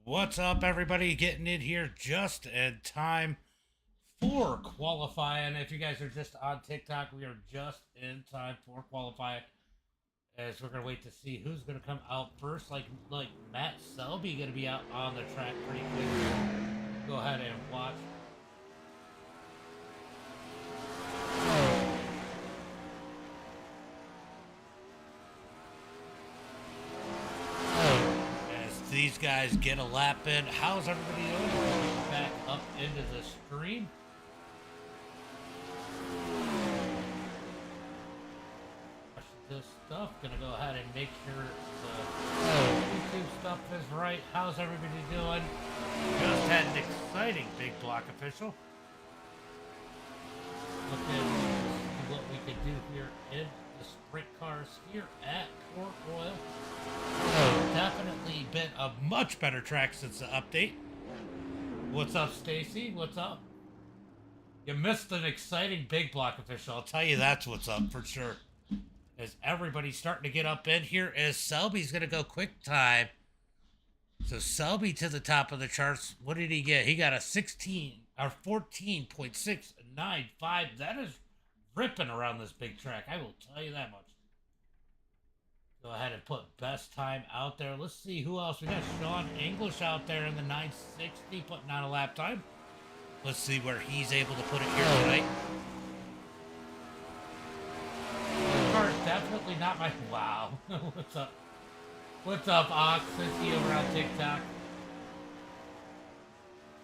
What's up, everybody? Getting in here just in time for qualifying. If you guys are just on TikTok, we are just in time for qualifying. As we're gonna wait to see who's gonna come out first. Like Matt Selby gonna be out on the track pretty quick. Go ahead and watch. As these guys get a lap in, how's everybody doing? Back up into the stream. This stuff. Gonna go ahead and make sure the YouTube stuff is right. How's everybody doing? Just had an exciting big block official. Look at what we could do here in the sprint cars here at Port Royal. Definitely been a much better track since the update. What's up, Stacy? What's up? You missed an exciting big block official. I'll tell you that's what's up for sure. As everybody's starting to get up in here, as Selby's going to go quick time. So Selby to the top of the charts. What did he get? He got a 16 or 14.695. That is ripping around this big track. I will tell you that much. Go ahead and put best time out there. Let's see who else. We got Sean English out there in the 960 putting on a lap time. Let's see where he's able to put it here tonight. Definitely not my... Wow. What's up? What's up, Ox? I see you over on TikTok.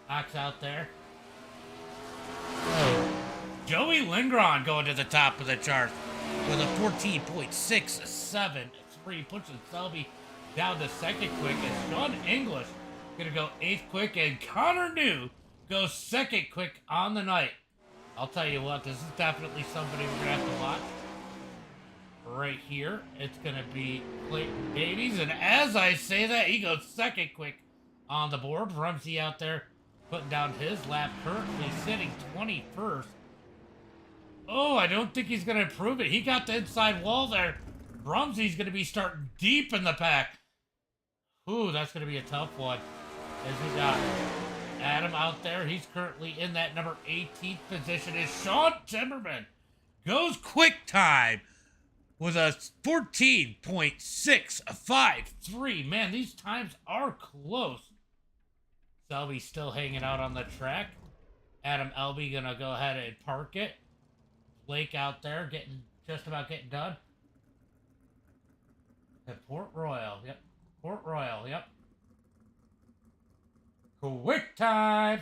Ox out there. Joey Lindgren going to the top of the chart with a 14.673, pushing Selby down to second quick. And Sean English going to go 8th quick. And Connor New goes second quick on the night. I'll tell you what, this is definitely somebody we're going to have to watch. Right here, it's going to be Clayton Davies, and as I say that, he goes second quick on the board. Rumsey out there putting down his lap, currently sitting 21st. Oh, I don't think he's going to improve it. He got the inside wall there. Rumsey's going to be starting deep in the pack. Ooh, that's going to be a tough one. As we got Adam out there, he's currently in that number 18th position. Is Sean Timmerman goes quick time with a 14.653. Man, these times are close. Selby's still hanging out on the track. Adam Elby gonna go ahead and park it. Blake out there just about getting done. At Port Royal, yep. Port Royal, yep. Quick time.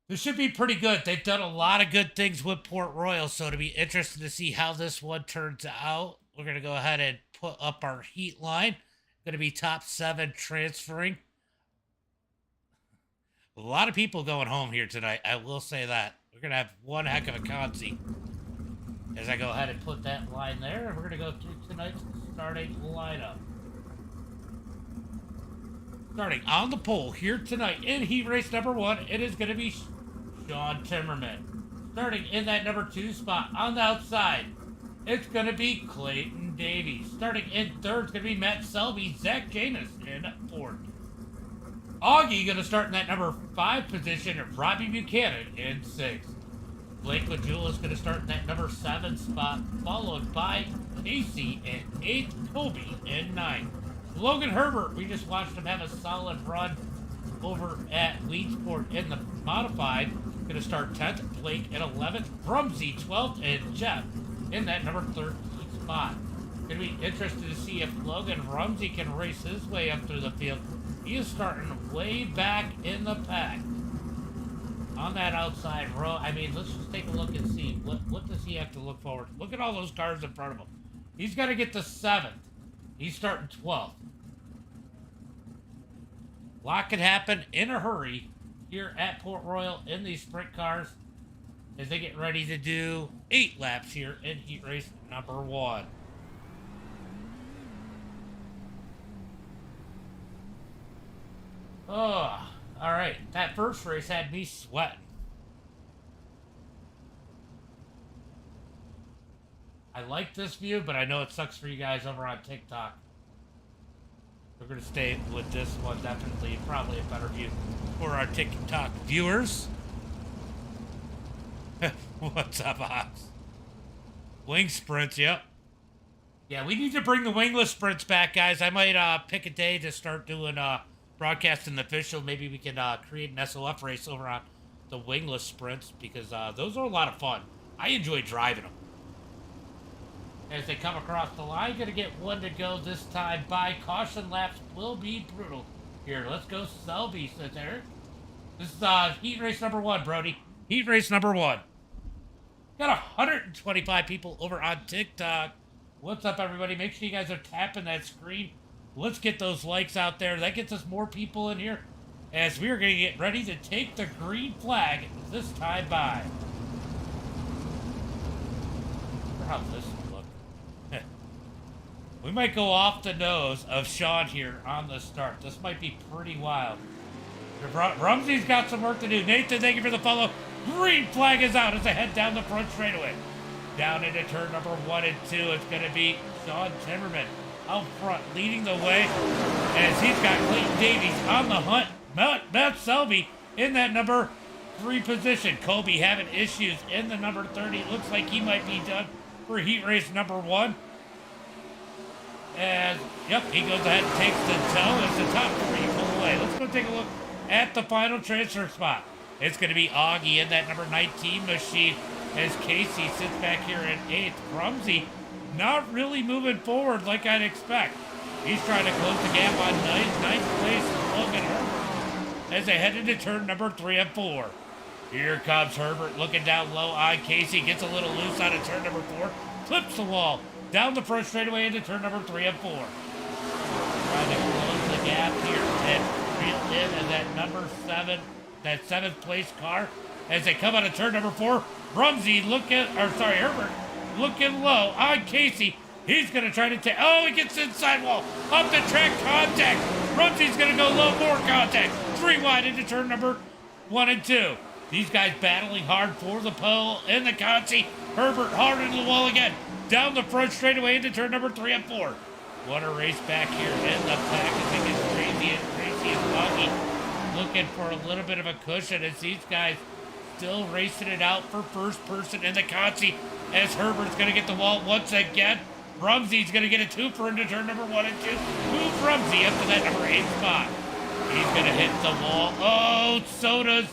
This should be pretty good. They've done a lot of good things with Port Royal, so it'll be interesting to see how this one turns out. We're going to go ahead and put up our heat line. Going to be top 7 transferring. A lot of people going home here tonight. I will say that. We're going to have one heck of a consi. As I go ahead and put that line there, and we're going to go through tonight's starting lineup. Starting on the pole here tonight in heat race number 1, it is going to be Sean Timmerman. Starting in that number 2 spot on the outside, it's going to be Clayton Davies. Starting in 3rd, it's going to be Matt Selby. Zach Janis in 4th. Augie going to start in that number 5 position. Robbie Buchanan in 6th. Blake LaJula is going to start in that number 7 spot, followed by Casey in 8th, Kobe in 9th. Logan Herbert, we just watched him have a solid run over at Leedsport in the modified. Going to start 10th, Blake at 11th, Rumsey 12th, and Jeff in that number 13 spot. Going to be interested to see if Logan Rumsey can race his way up through the field. He is starting way back in the pack on that outside row. I mean, let's just take a look and see what does he have to look forward to. Look at all those cars in front of him. He's got to get to 7th. He's starting 12th. A lot could happen in a hurry here at Port Royal in these sprint cars as they get ready to do 8 laps here in heat race number 1. Oh, all right. That first race had me sweating. I like this view, but I know it sucks for you guys over on TikTok. We're going to stay with this one, definitely. Probably a better view for our TikTok viewers. What's up, Ox? Wing sprints, yep. Yeah, we need to bring the wingless sprints back, guys. I might pick a day to start doing broadcasting the official. Maybe we can create an SOF race over on the wingless sprints, because those are a lot of fun. I enjoy driving them. As they come across the line, gonna get one to go this time by. Caution laps will be brutal. Here, let's go Selby, says Eric. This is heat race number 1, Brody. Heat race number 1. Got 125 people over on TikTok. What's up, everybody? Make sure you guys are tapping that screen. Let's get those likes out there. That gets us more people in here, as we are going to get ready to take the green flag this time by. How's this look? We might go off the nose of Sean here on the start. This might be pretty wild. Rumsey's got some work to do. Nathan, thank you for the follow. Green flag is out as they head down the front straightaway. Down into turn number 1 and 2, it's going to be Sean Timmerman out front, leading the way, as he's got Clayton Davies on the hunt. Matt Selby in that number 3 position. Kobe having issues in the number 30. Looks like he might be done for heat race number 1. As, yep, he goes ahead and takes the toe as the top 3 pull away. Let's go take a look at the final transfer spot. It's going to be Augie in that number 19 machine, as Casey sits back here in 8th. Rumsey not really moving forward like I'd expect. He's trying to close the gap on 9th place Logan Herbert as they head into turn number 3 and 4. Here comes Herbert looking down low on Casey. Gets a little loose out of turn number 4. Clips the wall. Down the front straightaway into turn number 3 and 4. Trying to close the gap here and reel in that number 7, that 7th place car. As they come out of turn number 4, Herbert looking low on Casey. He's going to try to take, oh, he gets inside wall. Up the track, contact. Rumsey's going to go low, more contact. 3 wide into turn number 1 and 2. These guys battling hard for the pole in the Consi. Herbert hard into the wall again. Down the front straightaway into turn number 3 and 4. What a race back here in the pack. I think it's crazy and Buggy looking for a little bit of a cushion as these guys still racing it out for first person in the Consi, as Herbert's going to get the wall once again. Rumsey's going to get a 2 for into turn number 1 and 2. Move Rumsey up to that number 8 spot. He's going to hit the wall. Oh, so does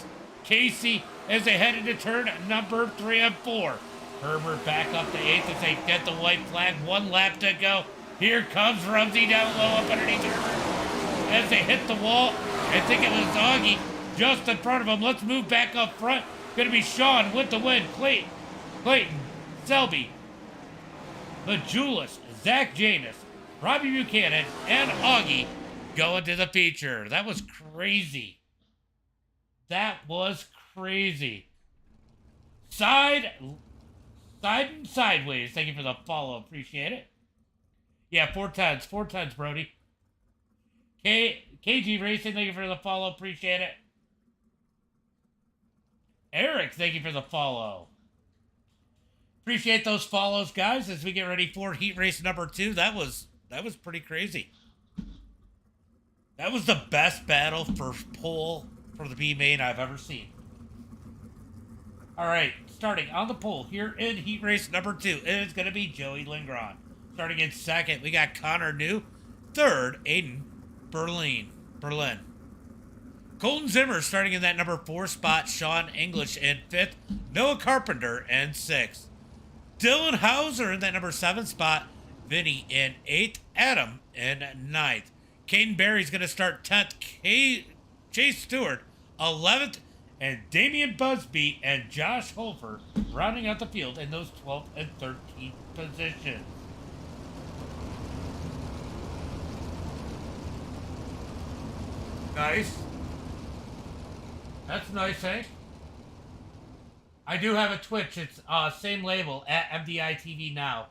Casey as they head into turn number 3 and 4. Herbert back up to 8th as they get the white flag. 1 lap to go. Here comes Rumsey down low up underneath Herbert as they hit the wall. I think it was Augie just in front of him. Let's move back up front. Going to be Sean with the win. Clayton, Selby, Majulis, Zach Janus, Robbie Buchanan, and Augie going to the feature. That was crazy. That was crazy. Side and sideways. Thank you for the follow. Appreciate it. Yeah, 4 tons. 4 tons, Brody. KG Racing, thank you for the follow. Appreciate it. Eric, thank you for the follow. Appreciate those follows, guys, as we get ready for heat race number 2. That was pretty crazy. That was the best battle for pole for the B main I've ever seen. All right, starting on the pole here in heat race number 2, it's going to be Joey Lindgren. Starting in 2nd, we got Connor New. 3rd, Aiden Berlin. Colton Zimmer starting in that number 4 spot. Sean English in 5th. Noah Carpenter in 6th. Dylan Hauser in that number 7 spot. Vinny in 8th. Adam in 9th. Caden Berry's going to start 10th. Chase Stewart 11th. And Damian Busby and Josh Hofer rounding out the field in those 12th and 13th positions. Nice. That's nice, eh? I do have a Twitch. It's same label, at MDiTV Now.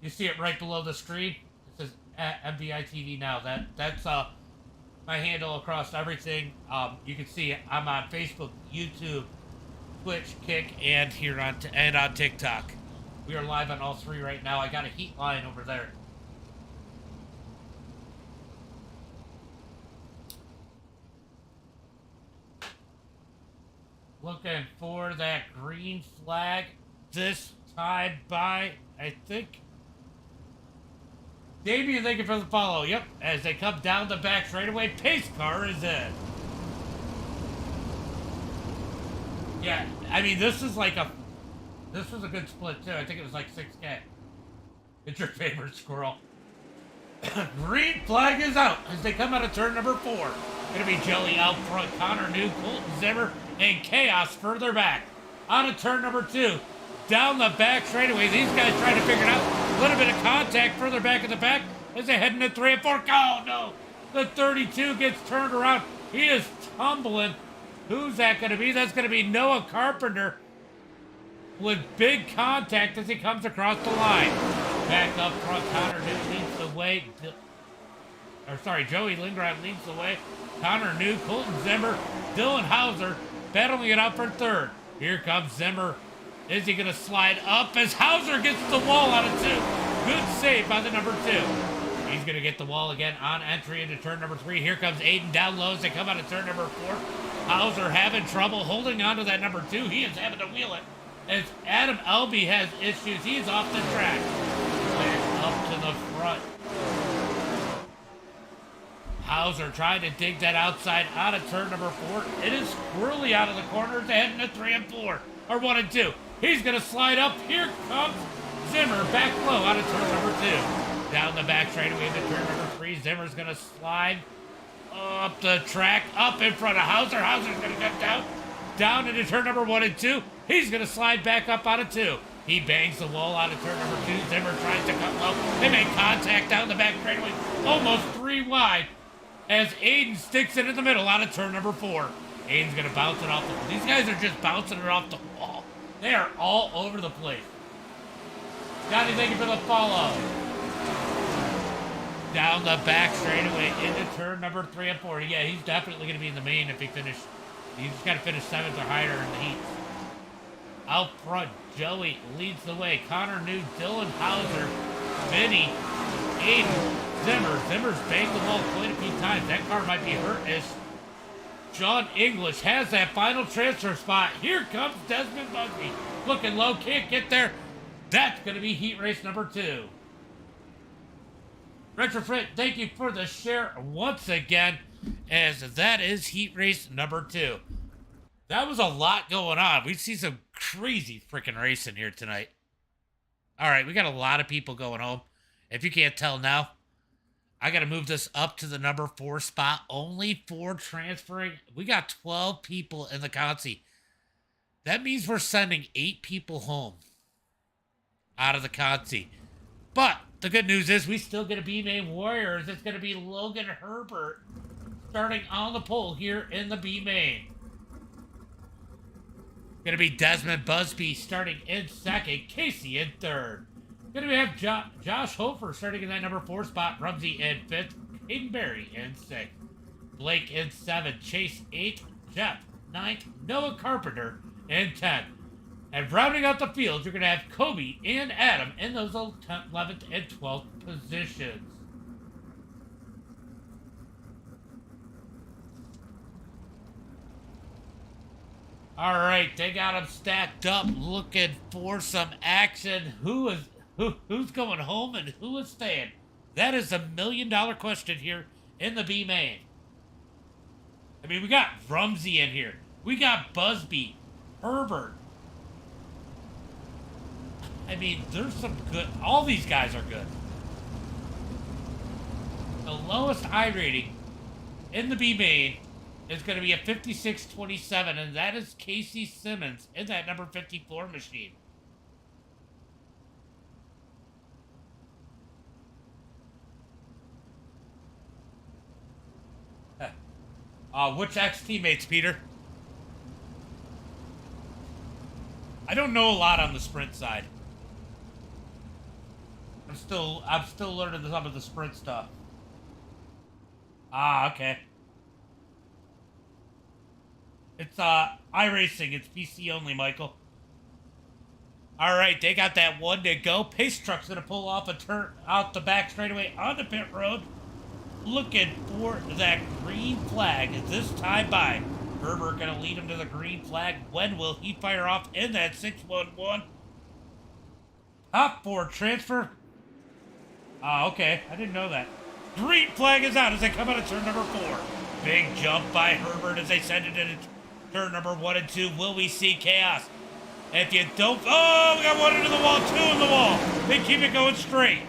You see it right below the screen? It says at MDiTV Now. That's my handle across everything. You can see it. I'm on Facebook, YouTube, Twitch, Kick, and here on TikTok. We are live on all 3 right now. I got a heat line over there. Looking for that green flag this time by, I think. Damien, thank you for the follow. Yep, as they come down the back straightaway, pace car is in. Yeah, I mean, this was a good split too. I think it was like 6K. It's your favorite squirrel. Green flag is out as they come out of turn number 4. Gonna be Joey out front, Connor New, Colton Zimmer, and Chaos further back. Out of turn number 2. Down the back straightaway. These guys trying to figure it out. A little bit of contact further back in the back as they head into 3 and 4. Oh no! The 32 gets turned around. He is tumbling. Who's that going to be? That's going to be Noah Carpenter with big contact as he comes across the line. Back up front, Connor New leads the way. Joey Lindgren leads the way. Connor New, Colton Zimmer, Dylan Hauser battling it out for third. Here comes Zimmer. Is he going to slide up as Hauser gets the wall out of 2? Good save by the number 2. He's going to get the wall again on entry into turn number 3. Here comes Aiden down low as they come out of turn number 4. Hauser having trouble holding on to that number 2. He is having to wheel it as Adam Elby has issues. He's off the track. Back up to the front. Hauser trying to dig that outside out of turn number 4. It is squirrely out of the corner to head into 3 and 4. Or 1 and 2. He's going to slide up. Here comes Zimmer back low out of turn number 2. Down the back straightaway into turn number 3. Zimmer's going to slide up the track, up in front of Hauser. Hauser's going to get down into turn number 1 and 2. He's going to slide back up out of 2. He bangs the wall out of turn number 2. Zimmer tries to cut low. They make contact down the back straightaway, almost 3 wide, as Aiden sticks it in the middle out of turn number 4. Aiden's going to bounce it off the wall. These guys are just bouncing it off the wall. They are all over the place. Johnny, thank you for the follow. Down the back straightaway into turn number 3 and 4. Yeah, he's definitely going to be in the main if he finishes. He's got to finish 7th or higher in the heats. Out front, Joey leads the way. Connor New, Dylan Hauser, Vinny, Aiden, Zimmer. Zimmer's banged the wall quite a few times. That car might be hurt as John English has that final transfer spot. Here comes Desmond Busby. Looking low, can't get there. That's going to be heat race number 2. Retrofit, thank you for the share once again, as that is heat race number 2. That was a lot going on. We see some crazy freaking racing here tonight. All right, we got a lot of people going home. If you can't tell now, I got to move this up to the number 4 spot. Only 4 transferring. We got 12 people in the consi. That means we're sending 8 people home out of the consi. But the good news is we still get a B-Main Warriors. It's going to be Logan Herbert starting on the pole here in the B-Main. Going to be Desmond Busby starting in 2nd. Casey in 3rd. Going to have Josh Hofer starting in that number 4 spot. Rumsey in 5th. Hayden Berry in 6th. Blake in 7th. Chase 8th. Jeff 9th. Noah Carpenter in 10th. And rounding out the field, you're going to have Kobe and Adam in those 11th and 12th positions. All right, they got them stacked up, looking for some action. Who's going home and who is staying? That is $1 million question here in the B main. I mean, we got Rumsey in here. We got Busby, Herbert. I mean, there's some good. All these guys are good. The lowest I rating in the B main is going to be a 56.27, and that is Casey Simmons in that number 54 machine. Which ex-teammates, Peter? I don't know a lot on the sprint side. I'm still learning some of the sprint stuff. Okay. It's iRacing. It's PC only, Michael. All right, they got that one to go. Pace truck's gonna pull off a turn out the back straightaway on the pit road, looking for that green flag this time by. Herbert going to lead him to the green flag. When will he fire off in that 611? Top 4 transfer. Ah, okay. I didn't know that. Green flag is out as they come out of turn number 4. Big jump by Herbert as they send it into turn number 1 and 2. Will we see chaos? If you don't... Oh, we got 1 into the wall, 2 in the wall. They keep it going straight.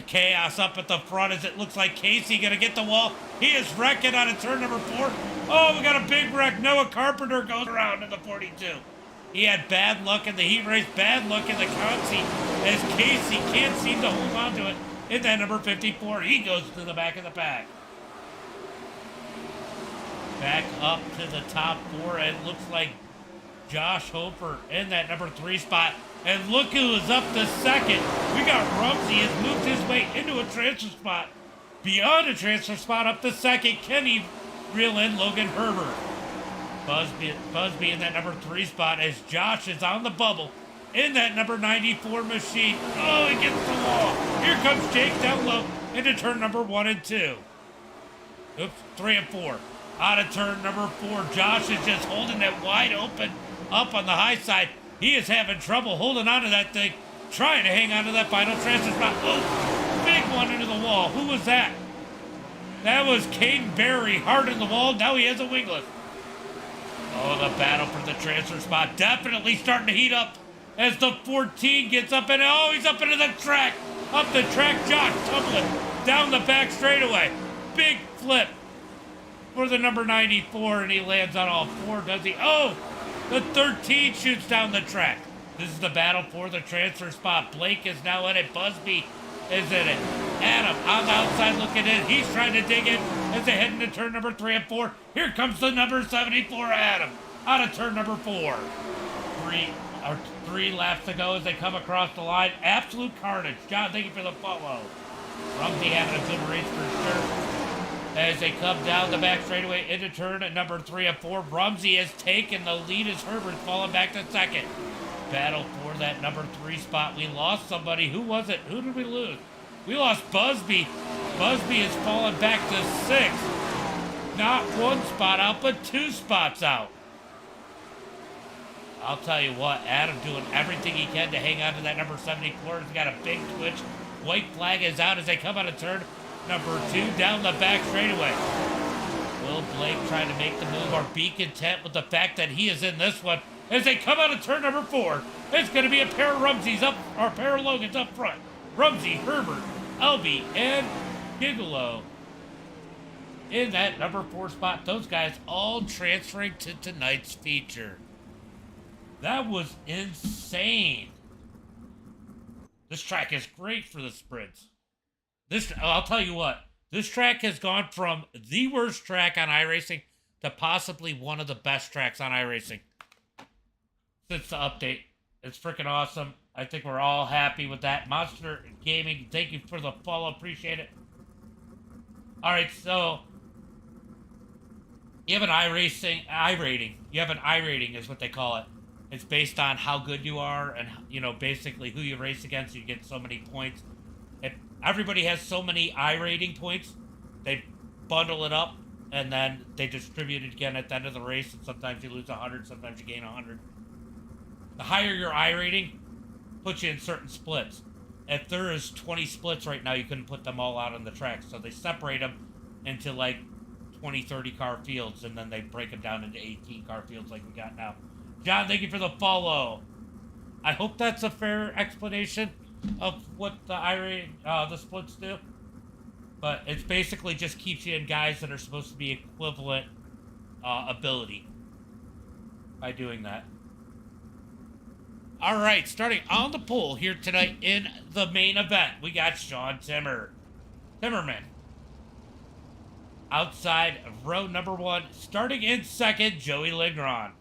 Chaos up at the front as it looks like Casey going to get the wall. He is wrecking on a turn number 4. Oh, we got a big wreck. Noah Carpenter goes around in the 42. He had bad luck in the heat race, bad luck in the consi as Casey can't seem to hold on to it. In that number 54, he goes to the back of the pack. Back up to the top 4, and it looks like Josh Hofer in that number 3 spot. And look who is up to second. We got Rumsey has moved his way into a transfer spot. Beyond a transfer spot up to second. Kenny reel in Logan Herbert. Busby in that number 3 spot as Josh is on the bubble in that number 94 machine. Oh, he gets the wall. Here comes Jake down low into turn number 1 and 2. Oops, 3 and 4. Out of turn number 4, Josh is just holding it wide open up on the high side. He is having trouble holding on to that thing, trying to hang on to that final transfer spot. Oh, big one into the wall. Who was that? That was Caden Berry, hard in the wall. Now he has a wingless. Oh, the battle for the transfer spot definitely starting to heat up as the 14 gets up and oh, he's up into the track. Up the track, Josh tumbling down the back straightaway. Big flip for the number 94, and he lands on all 4, does he? Oh, the 13 shoots down the track. This is the battle for the transfer spot. Blake is now in it. Busby is in it. Adam on the outside looking in. He's trying to dig in as they head into turn number 3 and 4. Here comes the number 74, Adam, out of turn number 4. Three laps to go as they come across the line. Absolute carnage. John, thank you for the follow. Rumsey having a good race for sure. As they come down the back straightaway into turn at number 3 and 4. Rumsey has taken the lead as Herbert's falling back to second. Battle for that number 3 spot. We lost somebody. Who was it? Who did we lose? We lost Busby. Busby is falling back to 6th. Not 1 spot out, but 2 spots out. I'll tell you what, Adam doing everything he can to hang on to that number 74. He's got a big twitch. White flag is out as they come out of turn number 2 down the back straightaway. Will Blake trying to make the move or be content with the fact that he is in this one? As they come out of turn number 4, it's going to be a pair of Rumseys up, or a pair of Logans up front. Rumsey, Herbert, Elby, and Gigolo in that number 4 spot. Those guys all transferring to tonight's feature. That was insane. This track is great for the sprints. I'll tell you what, this track has gone from the worst track on iRacing to possibly one of the best tracks on iRacing since the update. It's freaking awesome. I think we're all happy with that. Monster Gaming, thank you for the follow. Appreciate it. All right, so you have an iRating. You have an iRating is what they call it. It's based on how good you are and, you know, basically who you race against. You get so many points. If everybody has so many iRating points, they bundle it up and then they distribute it again at the end of the race. And sometimes you lose 100, sometimes you gain 100. The higher your iRating puts you in certain splits. If there is 20 splits right now, you couldn't put them all out on the track. So they separate them into like 20, 30 car fields, and then they break them down into 18 car fields like we got now. John, thank you for the follow. I hope that's a fair explanation of what the the splits do. But it's basically just keeps you in guys that are supposed to be equivalent ability by doing that. All right, starting on the pole here tonight in the main event, we got Sean Timmerman. Outside of row number 1, starting in second, Joey Legron.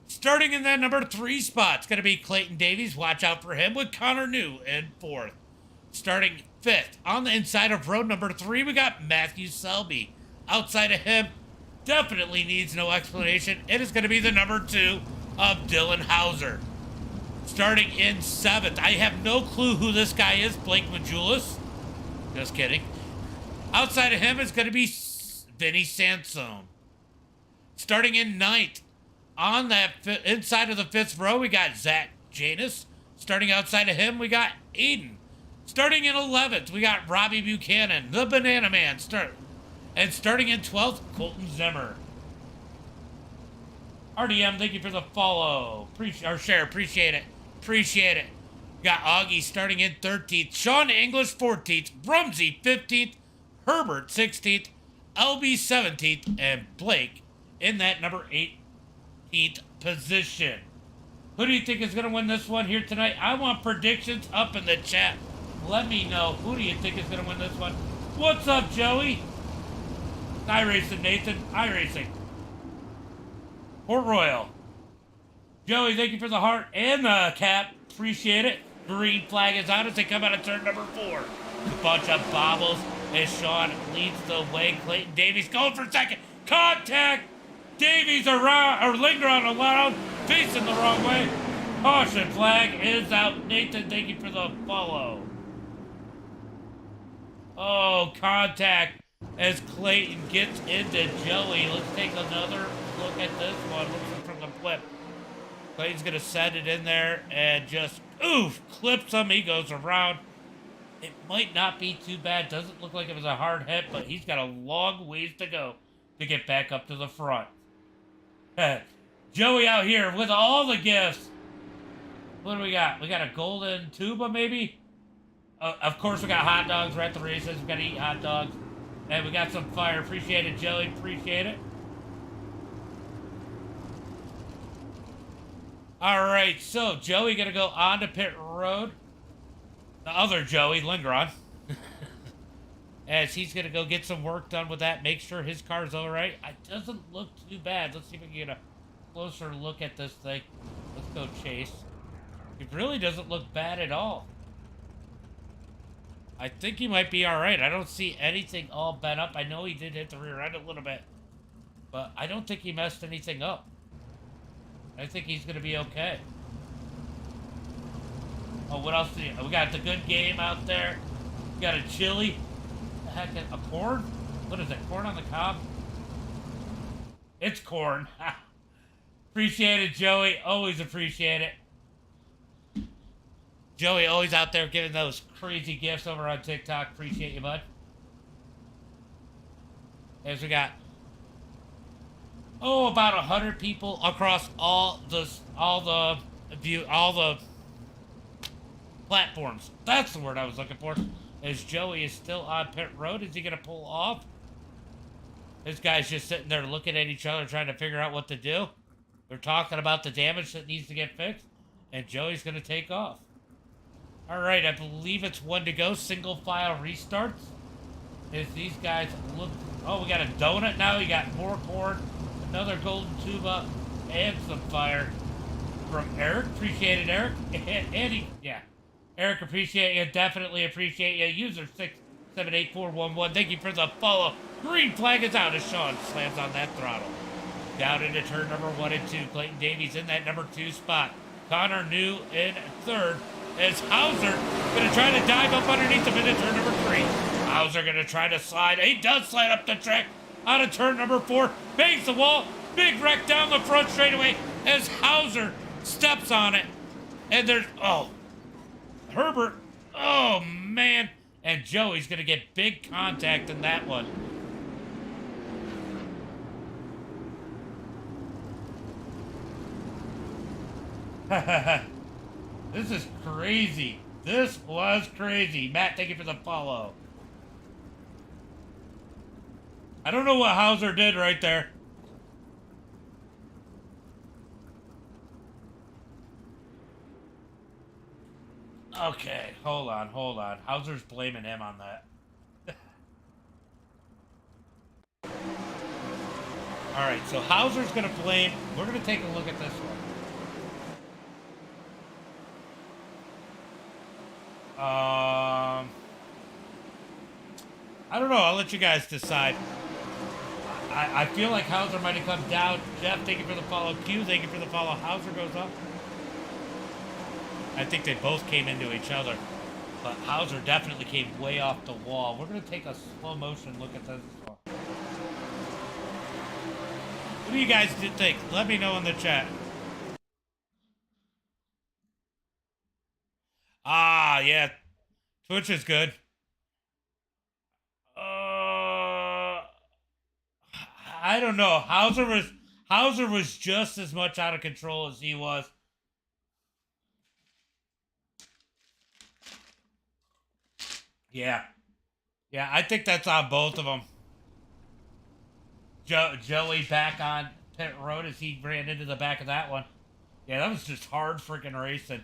Starting in that number 3 spot, it's going to be Clayton Davies. Watch out for him with Connor New in 4th. Starting 5th, on the inside of row number 3, we got Matthew Selby. Outside of him, definitely needs no explanation. It is going to be the number 2 of Dylan Hauser. Starting in 7th, I have no clue who this guy is, Blake Majulis. Just kidding. Outside of him is going to be Vinny Sansone. Starting in 9th, on that inside of the 5th row, we got Zach Janus. Starting outside of him, we got Aiden. Starting in 11th, we got Robbie Buchanan, the Banana Man. And starting in 12th, Colton Zimmer. RDM, thank you for the follow. Or share, appreciate it. Appreciate it. We got Augie starting in 13th, Sean English 14th, Rumsey 15th, Herbert 16th, LB 17th, and Blake in that number 18th position. Who do you think is going to win this one here tonight? I want predictions up in the chat. Let me know. Who do you think is going to win this one? What's up, Joey? iRacing, Nathan. iRacing. Port Royal. Joey, thank you for the heart and the cap. Appreciate it. Green flag is out as they come out of turn number 4. A bunch of bobbles as Sean leads the way. Clayton Davies going for second. Contact. Davies around or linger on a loud, facing the wrong way. Caution flag is out. Nathan, thank you for the follow. Oh, contact as Clayton gets into Joey. Let's take another look at this one. Looking from the flip. Clayton's going to send it in there and just, clips him. He goes around. It might not be too bad. Doesn't look like it was a hard hit, but he's got a long ways to go to get back up to the front. Joey out here with all the gifts. What do we got? We got a golden tuba, maybe? Of course, we got hot dogs. We're at the races. We got to eat hot dogs. And we got some fire. Appreciate it, Joey. Appreciate it. All right, so Joey going to go on to pit road. The other Joey, Lindgren. As he's going to go get some work done with that. Make sure his car's all right. It doesn't look too bad. Let's see if we can get a closer look at this thing. Let's go chase. It really doesn't look bad at all. I think he might be all right. I don't see anything all bent up. I know he did hit the rear end a little bit. But I don't think he messed anything up. I think he's going to be okay. Oh, what else do you... We got the good game out there. We got a chili. The heck, a corn? What is it? Corn on the cob? It's corn. Appreciate it, Joey. Always appreciate it. Joey always out there giving those crazy gifts over on TikTok. Appreciate you, bud. As we got... about 100 people across all the platforms. That's the word I was looking for. As Joey is still on pit road, is he gonna pull off? This guy's just sitting there looking at each other, trying to figure out what to do. They're talking about the damage that needs to get fixed, and Joey's gonna take off. All right, I believe it's 1 to go. Single file restarts. As these guys look, we got a donut now. We got more corn. Another golden tuba and some fire from Eric. Appreciate it, Eric. Andy, yeah. Eric, appreciate you. Definitely appreciate you. User 678411. Thank you for the follow. Green flag is out as Sean slams on that throttle. Down into turn number 1 and 2. Clayton Davies in that number 2 spot. Connor New in 3rd. As Hauser going to try to dive up underneath him into turn number 3. Hauser going to try to slide. He does slide up the track. Out of turn number 4, bangs the wall, big wreck down the front straightaway as Hauser steps on it. And there's, Herbert, man. And Joey's going to get big contact in that one. This is crazy. This was crazy. Matt, thank you for the follow. I don't know what Hauser did right there. Okay, hold on. Hauser's blaming him on that. All right, so Hauser's going to blame... We're going to take a look at this one. I don't know. I'll let you guys decide. I feel like Hauser might have come down. Jeff, thank you for the follow. Q, thank you for the follow. Hauser goes up. I think they both came into each other. But Hauser definitely came way off the wall. We're going to take a slow motion look at this one. What do you guys think? Let me know in the chat. Ah, yeah. Twitch is good. I don't know. Hauser was just as much out of control as he was. Yeah. Yeah, I think that's on both of them. Joey back on pit road as he ran into the back of that one. Yeah, that was just hard freaking racing.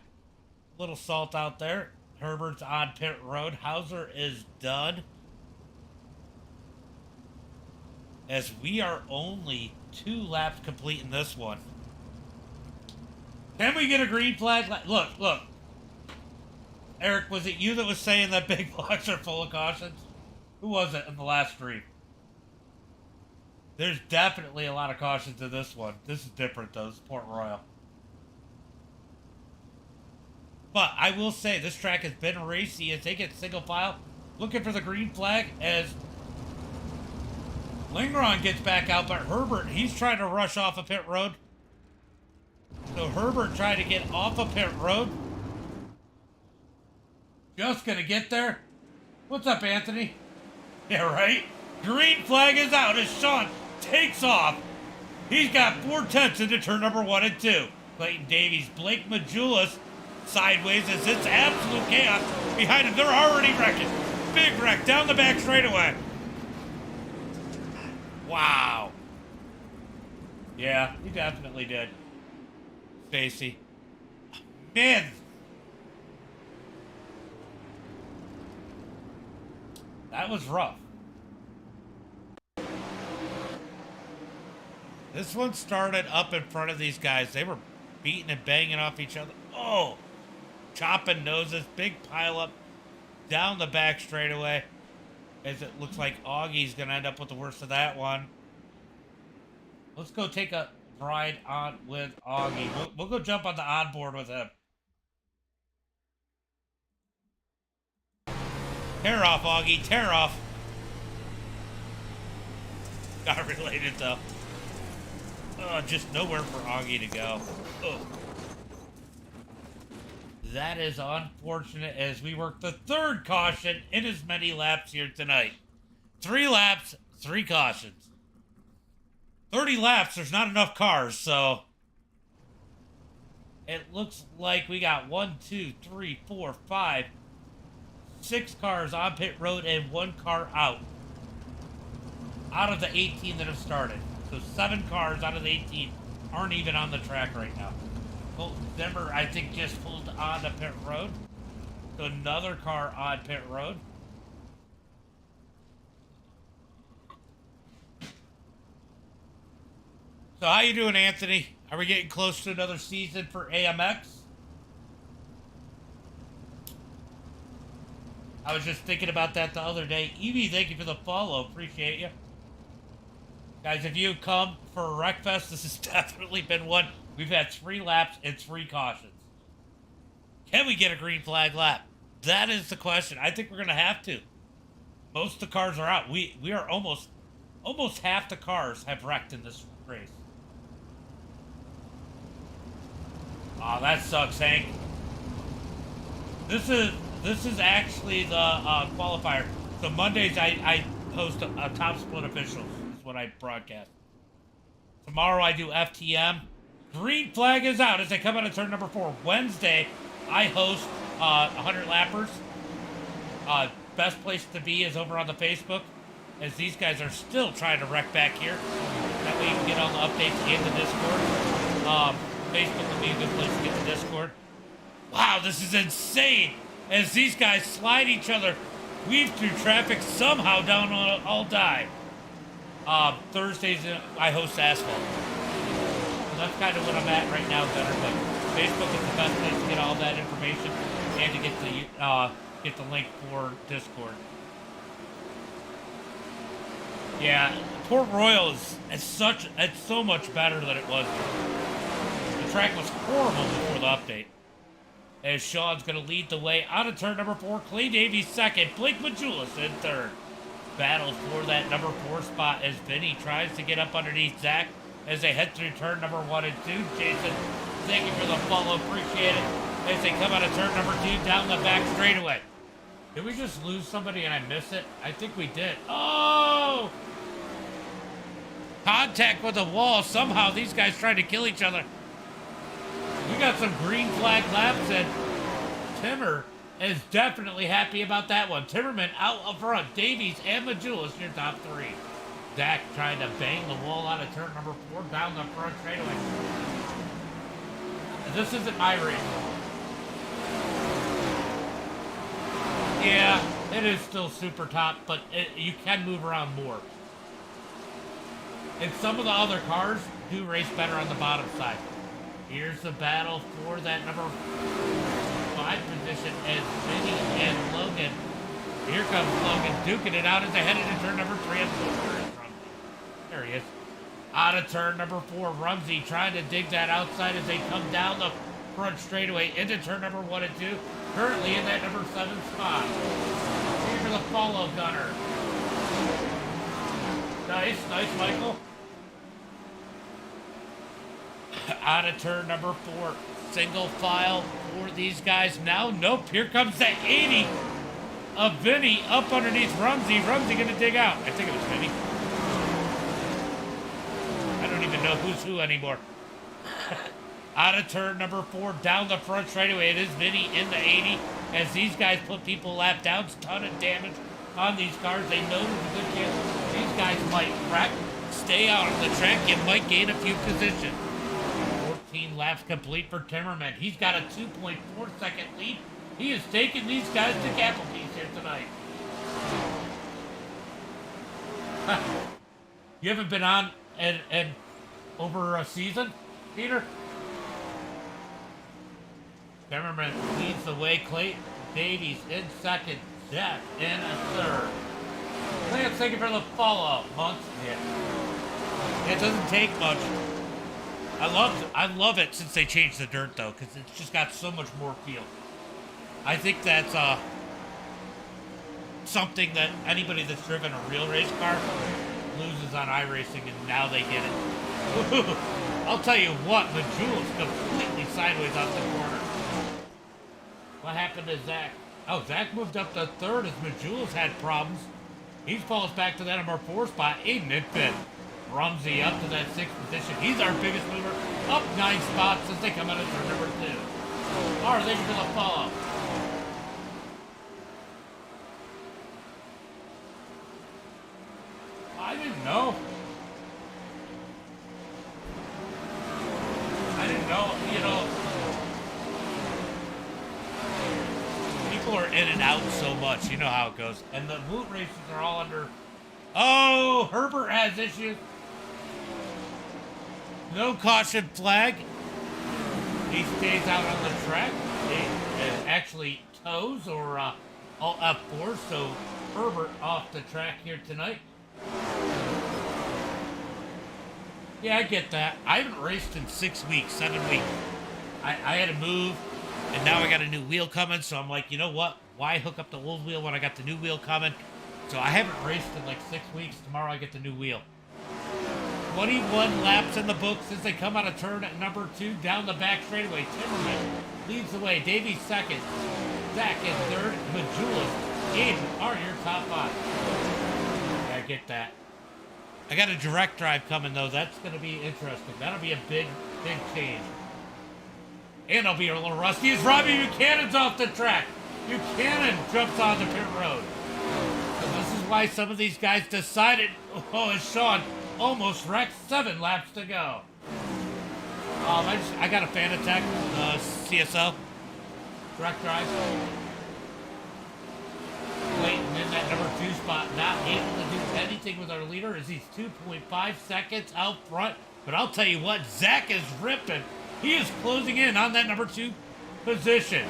Little salt out there. Herbert's on pit road. Hauser is done. As we are only 2 laps complete in this one. Can we get a green flag? Look. Eric, was it you that was saying that big blocks are full of cautions? Who was it in the last stream? There's definitely a lot of cautions in this one. This is different, though. This is Port Royal. But I will say, this track has been racy as they get single file. Looking for the green flag as Lingron gets back out, but Herbert, he's trying to rush off a pit road. So Herbert trying to get off a pit road. Just gonna get there. What's up, Anthony? Yeah, right? Green flag is out as Sean takes off. He's got 4/10 into turn number 1 and 2. Clayton Davies, Blake Majulis sideways as it's absolute chaos behind him. They're already wrecking. Big wreck down the back straightaway. Wow. Yeah, he definitely did. Stacy. Man. That was rough. This one started up in front of these guys. They were beating and banging off each other. Oh, chopping noses, big pile up down the back straightaway. As it looks like Augie's going to end up with the worst of that one. Let's go take a ride on with Augie. We'll go jump on the onboard with him. Tear off, Augie. Tear off. Not related, though. Just nowhere for Augie to go. Oh. That is unfortunate as we work the 3rd caution in as many laps here tonight. 3 laps, 3 cautions. 30 laps, there's not enough cars, so it looks like we got 1, 2, 3, 4, 5, 6 cars on pit road and 1 car out of the 18 that have started. So 7 cars out of the 18 aren't even on the track right now. Colton Zimmer, I think, just pulled on the pit road. So another car on pit road. So how you doing, Anthony? Are we getting close to another season for AMX? I was just thinking about that the other day. Evie, thank you for the follow. Appreciate you. Guys, if you come for a Wreckfest, this has definitely been one. We've had 3 laps and 3 cautions. Can we get a green flag lap? That is the question. I think we're going to have to. Most of the cars are out. We are almost half the cars have wrecked in this race. Oh, that sucks, Hank. This is actually the qualifier. So Mondays I host a top split officials. Is what I broadcast. Tomorrow I do FTM. Green flag is out as I come out of turn number 4. Wednesday I host 100 lappers. Best place to be is over on the Facebook, as these guys are still trying to wreck back here. That way you can get all the updates in the Discord. Facebook will be a good place to get the Discord. Wow, this is insane! As these guys slide each other, weave through traffic, somehow down on all die. Thursdays I host Asphalt. So that's kind of what I'm at right now, Gunner. But Facebook is the best place to get all that information and to get the link for Discord. Yeah, Port Royal is so much better than it was. The track was horrible before the update. As Sean's going to lead the way out of turn number 4. Clay Davies second. Blake Majulis in third. Battles for that number 4 spot as Vinny tries to get up underneath Zach as they head through turn number 1 and 2. Jason, thank you for the follow. Appreciate it. As they come out of turn number 2 down the back straightaway. Did we just lose somebody and I miss it? I think we did. Oh! Contact with the wall. Somehow these guys trying to kill each other. We got some green flag laps, and Timmer is definitely happy about that one. Timmerman out up front. Davies and Majulis, your top 3. Zach trying to bang the wall out of turn number 4 down the front straightaway. This isn't my race. Yeah, it is still super top, but you can move around more. And some of the other cars do race better on the bottom side. Here's the battle for that number 5 position as Vinny and Logan. Here comes Logan duking it out as they head into turn number 3. There he is. Out of turn number 4, Rumsey trying to dig that outside as they come down the front straightaway into turn number 1 and 2. Currently in that number 7 spot. Here for the follow gunner. Nice, Michael. Out of turn number 4. Single file for these guys now. Nope, here comes the 80 of Vinny up underneath Rumsey. Rumsey gonna dig out. I think it was Vinny. I don't even know who's who anymore. Out of turn number 4, down the front straightaway. It is Vinny in the 80 as these guys put people lap down. Ton of damage on these cars. They know there's a good chance these guys might wreck. Stay out on the track. You might gain a few positions. 14 laps complete for Timmerman. He's got a 2.4 second lead. He is taking these guys to Applebee's here tonight. You haven't been on and over a season, Peter? Timmerman leads the way. Clayton Davies in second. Jeff in a third. Lance, thank you for the follow. Months. Yeah. It doesn't take much. I love it since they changed the dirt though, because it's just got so much more feel. I think that's something that anybody that's driven a real race car loses on iRacing, and now they get it. I'll tell you what, Majulis completely sideways off the corner. What happened to Zach? Oh, Zach moved up to 3rd as Majulis had problems. He falls back to that number 4 spot. Aiden in 5th. Rumsey up to that 6th position. He's our biggest mover. Up 9 spots as they come out of turn number 2. Are they going to follow? I didn't know. You know, people are in and out so much. You know how it goes. And the boot races are all under... Oh, Herbert has issues. No caution flag. He stays out on the track. It actually toes or all F4, so Herbert off the track here tonight. Yeah, I get that. I haven't raced in 6 weeks, 7 weeks. I had to move, and now I got a new wheel coming, so I'm like, you know what? Why hook up the old wheel when I got the new wheel coming? So I haven't raced in like 6 weeks. Tomorrow I get the new wheel. 21 laps in the books as they come out of turn at number 2 down the back straightaway. Timmerman leads the way. Davies second. Zach in third. Majulis, Aiden are your top 5. Yeah, I get that. I got a direct drive coming though. That's going to be interesting. That'll be a big change. And I'll be a little rusty as Robbie Buchanan's off the track. Buchanan jumps on the pit road. So this is why some of these guys decided, oh, as Sean almost wrecked, 7 laps to go. I got a fan attack, CSL, direct drive. Clayton in that number 2 spot, not able to do anything with our leader as he's 2.5 seconds out front. But I'll tell you what, Zach is ripping. He is closing in on that number 2 position.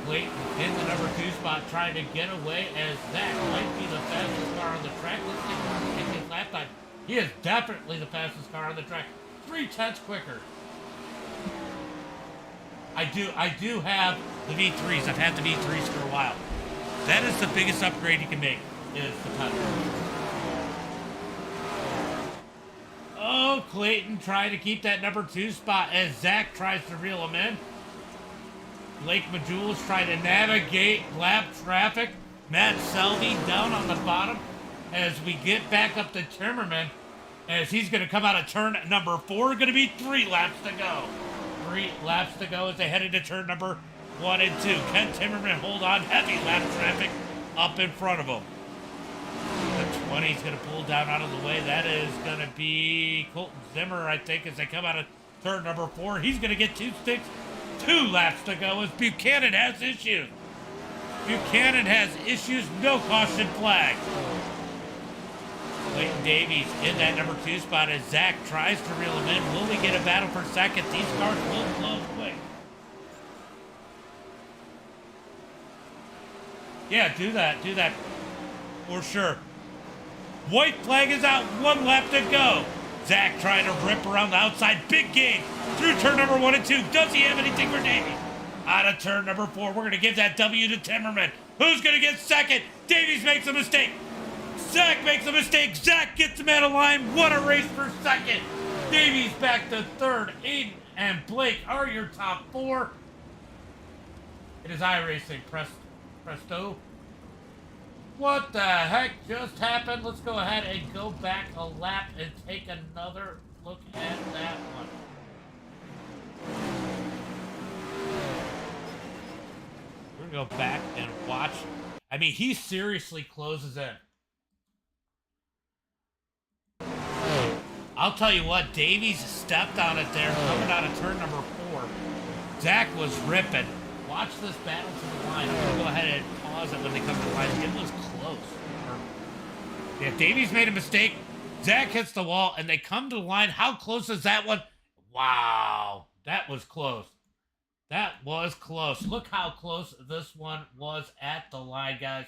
Clayton in the number 2 spot trying to get away as Zach might be the fastest car on the track. Let's see his lap time. He is definitely the fastest car on the track. 0.3 quicker. I do have the V3s. I've had the V3s for a while. That is the biggest upgrade you can make, is the pedal. Oh, Clayton trying to keep that number 2 spot as Zach tries to reel him in. Blake Majulis trying to navigate lap traffic. Matt Selby down on the bottom as we get back up to Timmerman as he's going to come out of turn number 4. Going to be 3 laps to go. 3 laps to go as they head into turn number 1 and 2. Ken Timmerman hold on. Heavy lap traffic up in front of him. The 20 is going to pull down out of the way. That is going to be Colton Zimmer, I think, as they come out of turn number 4. He's going to get 2 sticks. 2 laps to go as Buchanan has issues. Buchanan has issues. No caution flag. Clayton Davies in that number 2 spot as Zach tries to reel him in. Will we get a battle for second? These cars will close quick. Yeah, do that. Do that. For sure. White flag is out. 1 lap to go. Zach trying to rip around the outside. Big gain through turn number 1 and 2. Does he have anything for Davies? Out of turn number 4. We're going to give that W to Timmerman. Who's going to get second? Davies makes a mistake. Zach makes a mistake. Zach gets him out of line. What a race for second. Davies back to third. Aiden and Blake are your top 4. It is iRacing. Presto. What the heck just happened? Let's go ahead and go back a lap and take another look at that one. We're going to go back and watch. I mean, he seriously closes in. I'll tell you what, Davies stepped on it there, coming out of turn number 4. Zach was ripping. Watch this battle to the line. I'm going to go ahead and pause it when they come to the line. It was close. Yeah, Davies made a mistake. Zach hits the wall, and they come to the line. How close is that one? Wow. That was close. That was close. Look how close this one was at the line, guys.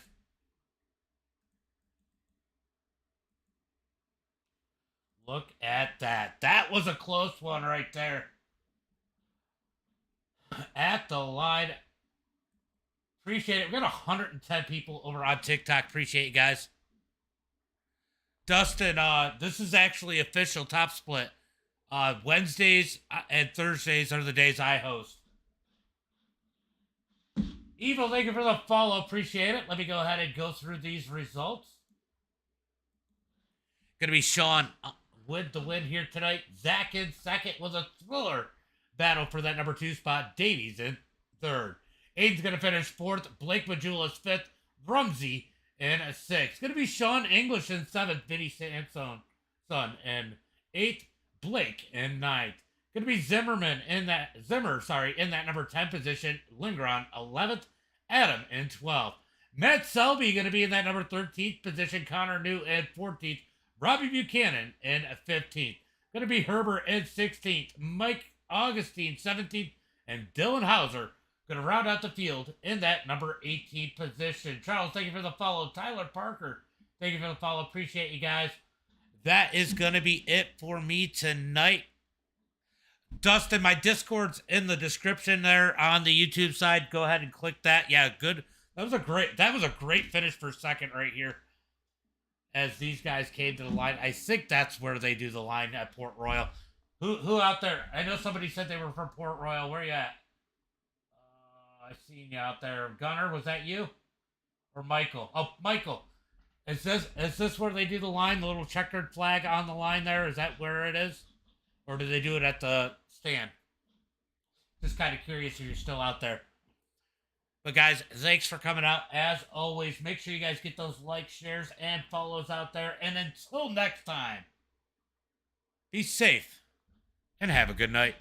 Look at that. That was a close one right there. At the line. Appreciate it. We got 110 people over on TikTok. Appreciate you guys. Dustin, this is actually official top split. Wednesdays and Thursdays are the days I host. Evil, thank you for the follow. Appreciate it. Let me go ahead and go through these results. Going to be Sean with the win here tonight. Zach in second was a thriller battle for that number 2 spot. Davies in third. Aiden's going to finish 4th. Blake Majulis 5th. Rumsey in 6th. Going to be Sean English in 7th. Vinny Sansone in 8th. Blake in 9th. Going to be Zimmer in that number 10 position. Lingron 11th. Adam in 12th. Matt Selby going to be in that number 13th position. Connor New in 14th. Robbie Buchanan in 15th. Going to be Herbert in 16th. Mike Augustine 17th. And Dylan Hauser going to round out the field in that number 18 position. Charles, thank you for the follow. Tyler Parker, thank you for the follow. Appreciate you guys. That is going to be it for me tonight. Dustin, my Discord's in the description there on the YouTube side. Go ahead and click that. Yeah, good. That was a great finish for second right here. As these guys came to the line. I think that's where they do the line at Port Royal. Who out there? I know somebody said they were from Port Royal. Where you at? I seen you out there. Gunner, was that you? Or Michael? Oh, Michael. Is this where they do the line? The little checkered flag on the line there? Is that where it is? Or do they do it at the stand? Just kind of curious if you're still out there. But guys, thanks for coming out. As always, make sure you guys get those likes, shares, and follows out there. And until next time, be safe and have a good night.